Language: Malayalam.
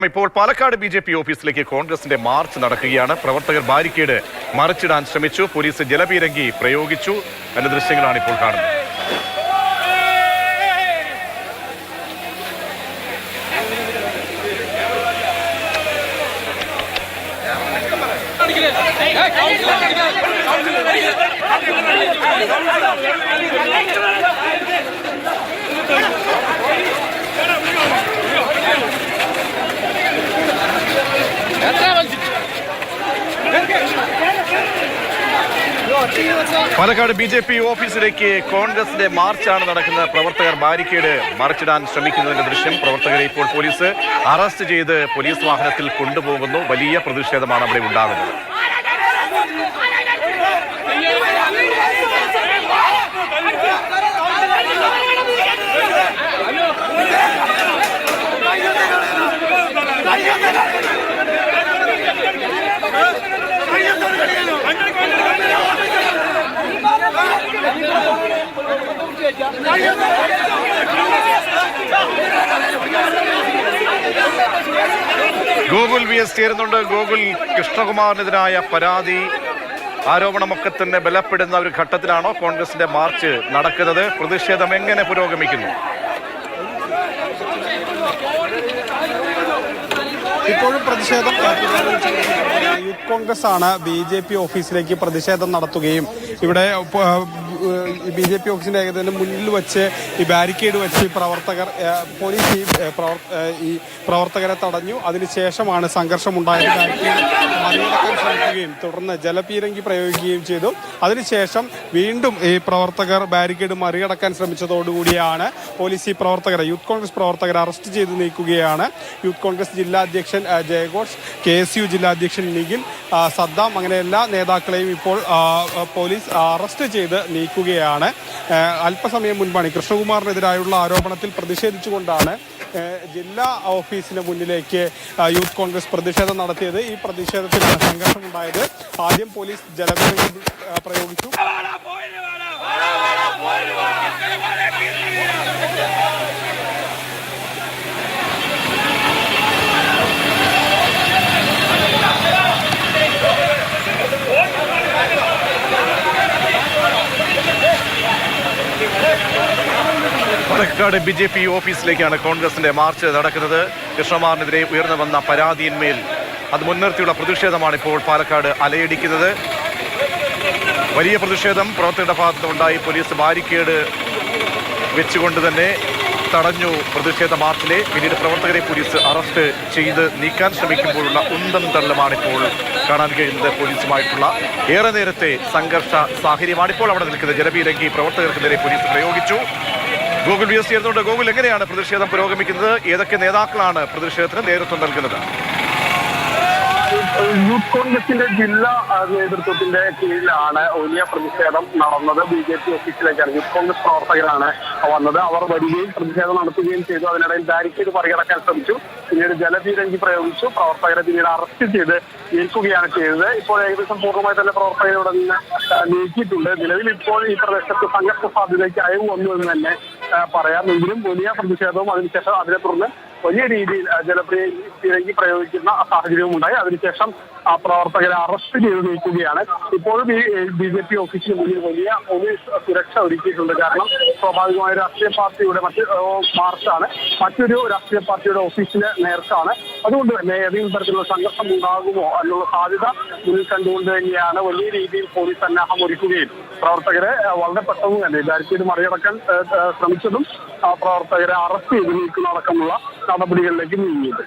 ഇപ്പോൾ പാലക്കാട് ബി.ജെ.പി. ഓഫീസിലേക്ക് കോൺഗ്രസിന്റെ മാർച്ച് നടക്കുകയാണ്. പ്രവർത്തകർ ബാരിക്കേഡ് മറിച്ചിടാൻ ശ്രമിച്ചു. പോലീസ് ജലപീരങ്കി പ്രയോഗിച്ചു. അതിന്റെ ദൃശ്യങ്ങളാണ് ഇപ്പോൾ കാണുന്നത്. പാലക്കാട് ബി.ജെ.പി. ഓഫീസിലേക്ക് കോൺഗ്രസിന്റെ മാർച്ചാണ് നടക്കുന്നത്. പ്രവർത്തകർ ബാരിക്കേഡ് മറിച്ചിടാൻ ശ്രമിക്കുന്നതിന്റെ ദൃശ്യം. പ്രവർത്തകരെ ഇപ്പോൾ പോലീസ് അറസ്റ്റ് ചെയ്ത് പോലീസ് വാഹനത്തിൽ കൊണ്ടുപോകുന്നു. വലിയ പ്രതിഷേധമാണ് അവിടെ ഉണ്ടാകുന്നത്. ഗോകുൽ വി.എസ്. ചേരുന്നുണ്ട്. ഗോകുൽ, കൃഷ്ണകുമാറിനെതിരായ പരാതി ആരോപണമൊക്കെ തന്നെ ബലപ്പെടുന്ന ഒരു ഘട്ടത്തിലാണോ കോൺഗ്രസിന്റെ മാർച്ച് നടക്കുന്നത്? പ്രതിഷേധം എങ്ങനെ പുരോഗമിക്കുന്നു? ഇപ്പോഴും പ്രതിഷേധം യൂത്ത് കോൺഗ്രസ് ആണ് ബി.ജെ.പി. ഓഫീസിലേക്ക് പ്രതിഷേധം നടത്തുകയും ഇവിടെ ബി.ജെ.പി. ഓഫീസിന്റെ ഏകദേശം മുന്നിൽ വെച്ച് ഈ ബാരിക്കേഡ് വെച്ച് പോലീസ് ഈ പ്രവർത്തകരെ തടഞ്ഞു. അതിനുശേഷമാണ് സംഘർഷമുണ്ടായത്. ബാരിക്കേഡ് മറികടക്കാൻ ശ്രമിക്കുകയും തുടർന്ന് ജലപീരങ്കി പ്രയോഗിക്കുകയും ചെയ്തു. അതിനുശേഷം വീണ്ടും ഈ പ്രവർത്തകർ ബാരിക്കേഡ് മറികടക്കാൻ ശ്രമിച്ചതോടുകൂടിയാണ് പോലീസ് ഈ യൂത്ത് കോൺഗ്രസ് പ്രവർത്തകരെ അറസ്റ്റ് ചെയ്ത് നീക്കുകയാണ്. യൂത്ത് കോൺഗ്രസ് ജില്ലാ അധ്യക്ഷൻ ജയഘോഷ്, KSU ജില്ലാ അധ്യക്ഷൻ നിഖിൽ, സദ്ദാം, അങ്ങനെ എല്ലാ നേതാക്കളെയും ഇപ്പോൾ പോലീസ് അറസ്റ്റ് ചെയ്ത് നീക്കുകയാണ്. അല്പസമയം മുൻപാണ് കൃഷ്ണകുമാറിനെതിരായുള്ള ആരോപണത്തിൽ പ്രതിഷേധിച്ചുകൊണ്ടാണ് ജില്ലാ ഓഫീസിന് മുന്നിലേക്ക് യൂത്ത് കോൺഗ്രസ് പ്രതിഷേധം നടത്തിയത്. ഈ പ്രതിഷേധത്തിലാണ് സംഘർഷമുണ്ടായത്. ആദ്യം പോലീസ് ജലപീരങ്കി പ്രയോഗിച്ചു. പാലക്കാട് ബി.ജെ.പി. ഓഫീസിലേക്കാണ് കോൺഗ്രസിന്റെ മാർച്ച് നടക്കുന്നത്. കൃഷ്ണകുമാറിനെതിരെ ഉയർന്നു വന്ന പരാതിയിന്മേൽ അത് മുൻനിർത്തിയുള്ള പ്രതിഷേധമാണ് ഇപ്പോൾ പാലക്കാട് അലയടിക്കുന്നത്. വലിയ പ്രതിഷേധം പ്രവർത്തകരുടെ ഭാഗത്തുനിന്നുണ്ടായി. പോലീസ് ബാരിക്കേഡ് വെച്ചുകൊണ്ട് തന്നെ തടഞ്ഞു പ്രതിഷേധ മാർച്ചിലെ. പിന്നീട് പ്രവർത്തകരെ പോലീസ് അറസ്റ്റ് ചെയ്ത് നീക്കാൻ ശ്രമിക്കുമ്പോഴുള്ള ഉന്തം തള്ളുമാണ് ഇപ്പോൾ കാണാൻ കഴിയുന്നത്. പോലീസുമായിട്ടുള്ള ഏറെ നേരത്തെ സംഘർഷ സാഹചര്യമാണ് ഇപ്പോൾ അവിടെ നിൽക്കുന്നത്. ജലപീരങ്കി പ്രവർത്തകർക്കെതിരെ പോലീസ് പ്രയോഗിച്ചു. ഗോകുൽ വി.എസ്. ചേർന്നുകൊണ്ട്. ഗോകുൽ, എങ്ങനെയാണ് പ്രതിഷേധം പുരോഗമിക്കുന്നത്? ഏതൊക്കെ നേതാക്കളാണ് പ്രതിഷേധത്തിന് നേതൃത്വം നൽകുന്നത്? യൂത്ത് കോൺഗ്രസിന്റെ ജില്ലാ നേതൃത്വത്തിന്റെ കീഴിലാണ് വലിയ പ്രതിഷേധം നടന്നത്. ബി.ജെ.പി. ഓഫീസിലേക്കാണ് യൂത്ത് കോൺഗ്രസ് പ്രവർത്തകരാണ് വന്നത്. അവർ വരികയും പ്രതിഷേധം നടത്തുകയും ചെയ്തു. അതിനിടയിൽ ബാരിക്കേഡ് മറികടക്കാൻ ശ്രമിച്ചു. പിന്നീട് ജലപീരങ്കി പ്രയോഗിച്ചു. പ്രവർത്തകരെ പിന്നീട് അറസ്റ്റ് ചെയ്ത് നീക്കുകയാണ് ചെയ്തത്. ഇപ്പോൾ ഏകദേശം പൂർണ്ണമായി തന്നെ പ്രവർത്തകരെ ഇവിടെ നിന്ന് നീക്കിയിട്ടുണ്ട്. നിലവിൽ ഇപ്പോൾ ഈ പ്രദേശത്ത് സംഘർഷ സാധ്യതയ്ക്ക് അയവ് വന്നു എന്ന് തന്നെ പറയാം. എങ്കിലും വലിയ പ്രതിഷേധവും അതിനുശേഷം അതിനെ തുടർന്ന് വലിയ രീതിയിൽ ജലപീരങ്കി പ്രയോഗിക്കുന്ന സാഹചര്യവും ഉണ്ടായി. അതിനുശേഷം ആ പ്രവർത്തകരെ അറസ്റ്റ് ചെയ്ത് നീക്കുകയാണ്. ഇപ്പോഴും ഈ ബി.ജെ.പി. ഓഫീസിന് മുന്നിൽ വലിയ പോലീസ് സുരക്ഷ ഒരുക്കിയിട്ടുണ്ട്. കാരണം സ്വാഭാവികമായ രാഷ്ട്രീയ പാർട്ടിയുടെ മാർച്ചാണ്, മറ്റൊരു രാഷ്ട്രീയ പാർട്ടിയുടെ ഓഫീസിന് നേർക്കാണ്. അതുകൊണ്ട് തന്നെ ഏതെങ്കിലും തരത്തിലുള്ള സംഘർഷം ഉണ്ടാകുമോ എന്നുള്ള സാധ്യത മുന്നിൽ കണ്ടുകൊണ്ട് തന്നെയാണ് വലിയ രീതിയിൽ പോലീസ് സന്നാഹം ഒരുക്കുകയും പ്രവർത്തകരെ വളരെ പെട്ടെന്ന് തന്നെ ബാരിക്കേഡ് മറികടക്കാൻ ശ്രമിച്ചതും പ്രവർത്തകരെ അറസ്റ്റ് ചെയ്ത് നീക്കുന്നതടക്കമുള്ള നടപടികളിലേക്ക് നീങ്ങിയത്.